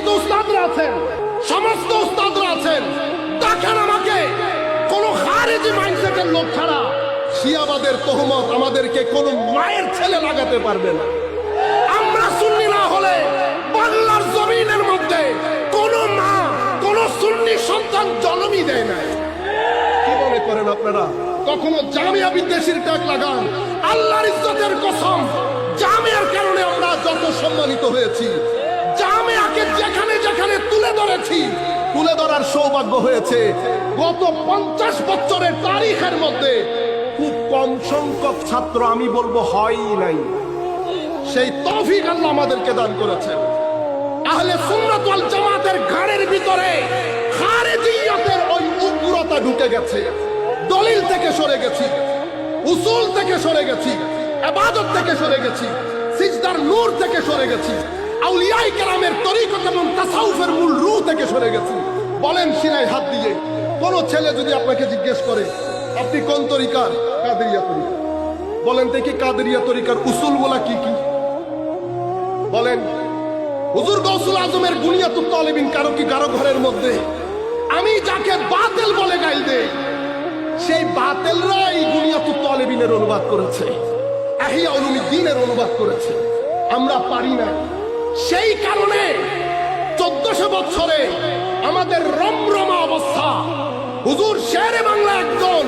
সম্মানিত উস্তাদরা আছেন, সমস্ত উস্তাদরা আছেন, দেখেন আমাকে কোন খারেজি মাইন্ডসেটের লোক ছাড়া শিয়াবাদের তহমত আমাদেরকে কোন মায়ের ছেলে লাগাতে পারবে না। আমরা সুন্নি না হলে বাংলার জমিনের মধ্যে কোন মা কোন সুন্নি সন্তান জন্মই দেয় না। কি মনে করেন আপনারা? কখনো জামিয়া বিদ্বেষীর ট্যাগ লাগান, আল্লাহর ইজ্জতের কসম, জামিয়ার কারণে আমরা যত সম্মানিত হয়েছি, জামিয়াকে যেখানে যেখানে তুলে ধরেছি, তুলে ধরার সৌভাগ্য হয়েছে গত 50 বছরের তারিখের মধ্যে খুব কম সংখ্যক ছাত্র, আমি বলবো হয়ই নাই। সেই তৌফিক আল্লাহ আমাদেরকে দান করেছেন। আহলে সুন্নাত ওয়াল জামাতের ঘাড়ের ভিতরে খারেজিয়তের ওই উগ্রতা ঢুকে গেছে। দলিল থেকে সরে গেছি, উসুল থেকে সরে গেছি, ইবাদত থেকে সরে গেছি, সিজদার নূর থেকে সরে গেছি, আউলিয়ায়ে কেরামের তরিকত এবং তাসাউফের মূল রূহ থেকে সরে গেছি। বলেন সিনায় হাত দিয়ে, কোন ছেলে যদি আপনাকে জিজ্ঞেস করে আপনি কোন তরিকার? কাদেরিয়া তরিকা। বলেন দেখি কাদেরিয়া তরিকার উসুলগুলা কি কি? বলেন। হুজুর গৌসুল আজমের বুনিয়াতুত তালিবিন কারো কি কারো ঘরের মধ্যে? আমি যাকে বাতিল বলে গাইল দেই, সেই বাতিলরা এই বুনিয়াতুত তালিবিনের অনুবাদ করেছে, ইহয়া উলুমিদ্দিনের অনুবাদ করেছে। আমরা পারি না। সেই কারণে 1400 বছরে আমাদের রমরমা অবস্থা হুজুর শেরে বাংলা একজন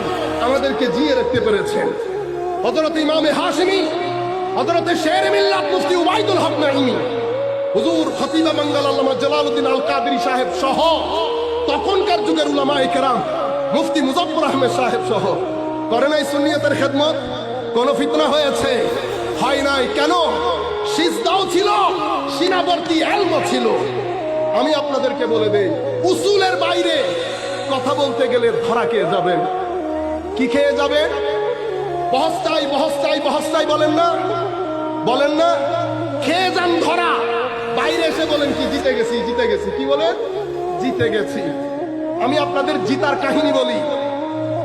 আমাদেরকে জিয়ে রাখতে পেরেছেন। হযরত ইমামে হাশিমি, হযরত শেরে মিল্লাত মুফতি উবাইদুল হক নাঈমি, হুজুর খতিব মঙ্গল আল্লামা জালালউদ্দিন আল কাদেরী সাহেব সহ তখনকার যুগের উলামায়ে কেরাম, মুফতি মুজাফফর আহমেদ সাহেব সহ করে নাই সুন্নিয়তের খেদমত? কোন ফিতনা হয়েছে? হয় নাই। কেন? সিজদাও ছিল, সীমাবর্তী ইলমও ছিল। আমি আপনাদেরকে বলে দেই, উসুলের বাইরে কথা বলতে গেলে ধরা খেয়ে যাবেন। কি খেয়ে যাবেন? বহস্তাই বহস্তাই বহস্তাই বলেন না, বলেন না? খেয়ে যান ধরা। বাইরে এসে বলেন কি জিতে গেছি, জিতে গেছি। কি বলেন? জিতে গেছি। আমি আপনাদের জিতার কাহিনী বলি।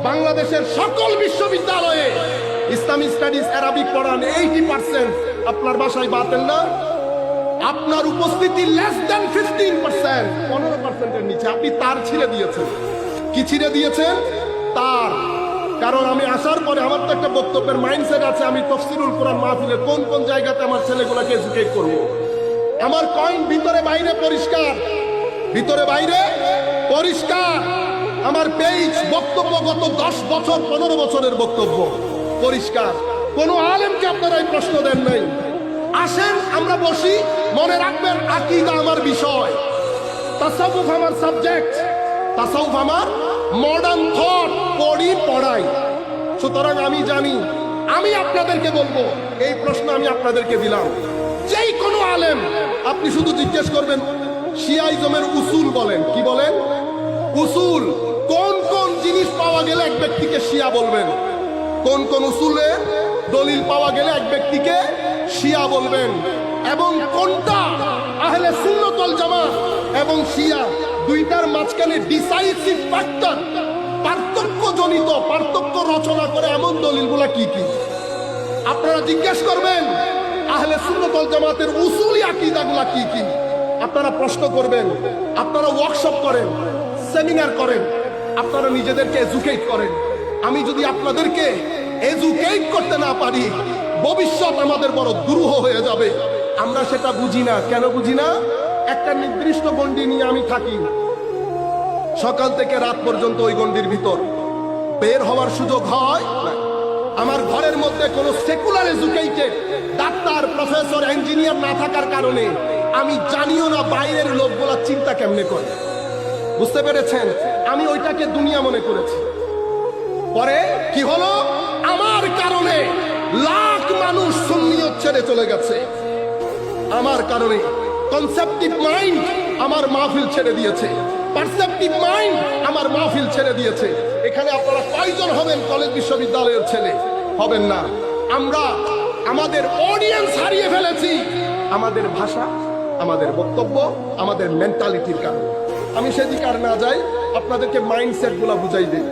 বাংলাদেশের সকল বিশ্ববিদ্যালয়ে ইসলামী স্টাডিজ আরবিক পড়ান 80% আপনার বাসায় বাতিল না? আপনার উপস্থিতি লেস দেন 15%, 15%-এর নিচে। আপনি তার ছিঁড়ে দিয়েছেন। কি ছিঁড়ে দিয়েছেন? তার। কারণ আমি আসার পরে আমার তো একটা বক্তব্যের মাইন্ডসেট আছে, আমি তাফসীরুল কোরআন মাহফিলে কোন কোন জায়গাতে আমার ছেলেগুলোকে এডুকেট করব। আমার পয়েন্ট ভিতরে বাইরে পরিষ্কার, ভিতরে বাইরে পরিষ্কার। আমার পেজ বক্তব্য গত 10 বছর 15 বছরের বক্তব্য পরিষ্কার। কোন আলেমকে আপনারা এই প্রশ্ন দেন নাই। আসেন আমরা বসি, মনে রাখবেন আকীদা আমার বিষয়, তাসাউফ আমার সাবজেক্ট, তাসাউফ আমার মডার্ন থট, পড়ি পড়াই। সুতরাং আমি জানি, আমি আপনাদেরকে বলবো, এই প্রশ্ন আমি আপনাদেরকে দিলাম, যেই কোনো আলেম আপনি শুধু জিজ্ঞেস করবেন শিয়াইজমের উসুল বলেন। কি বলেন? উসুল। কোন কোন জিনিস পাওয়া গেলে এক ব্যক্তিকে শিয়া বলবেন? কোন কোন উসুলের দলিল পাওয়া গেলে এক ব্যক্তিকে শিয়া বলবেন? এবং কোনটা আহলে সুন্নাত ওয়াল জামাত এবং শিয়া দুইটার মাঝখানে ডিসাইসিভ ফ্যাক্টর, পার্থক্যজনিত, পার্থক্য রচনা করে এমন দলিলগুলা কি কি? আপনারা জিজ্ঞেস করবেন আহলে সুন্নাত ওয়াল জামাতের উসুলি আকীদাগুলা কি কি? আপনারা প্রশ্ন করবেন, আপনারা ওয়ার্কশপ করেন, সেমিনার করেন, আপনারা নিজেদেরকে এডুকেট করেন। আমি যদি আপনাদেরকে এডুকেট করতে না পারি, ভবিষ্যৎ আমাদের বড় দুরূহ হয়ে যাবে। আমরা সেটা বুঝি না। কেন বুঝি না? একটা নির্দিষ্ট গণ্ডি নিয়ে আমি থাকি, সকাল থেকে রাত পর্যন্ত ওই গণ্ডির ভিতর বের হওয়ার সুযোগ হয় না। আমার ঘরের মধ্যে কোনো secular educated doctor, professor, engineer না থাকার কারণে আমি জানিও না বাইরের লোকগুলা চিন্তা কেমনে করে। বুঝতে পেরেছেন? আমি ওইটাকে দুনিয়া মনে করেছি। পরে কি হলো? আমার কারণে লাখ মানুষ সুন্নিয়ত ছেড়ে চলে গেছে। আমার কারণে কনসেপটিভ মাইন্ড আমার মাহফিল ছেড়ে দিয়েছে, পারসেপটিভ মাইন্ড আমার মাহফিল ছেড়ে দিয়েছে। এখানে আপনারা কয়জন হবেন কলেজ বিশ্ববিদ্যালয়ের ছেলে? হবেন না। আমরা আমাদের অডিয়েন্স হারিয়ে ফেলেছি, আমাদের ভাষা, আমাদের বক্তব্য, আমাদের মেন্টালিটির কারণে। আমি সেদিকে আর না যাই, আপনাদেরকে মাইন্ডসেট গুলা বুঝাই দিই।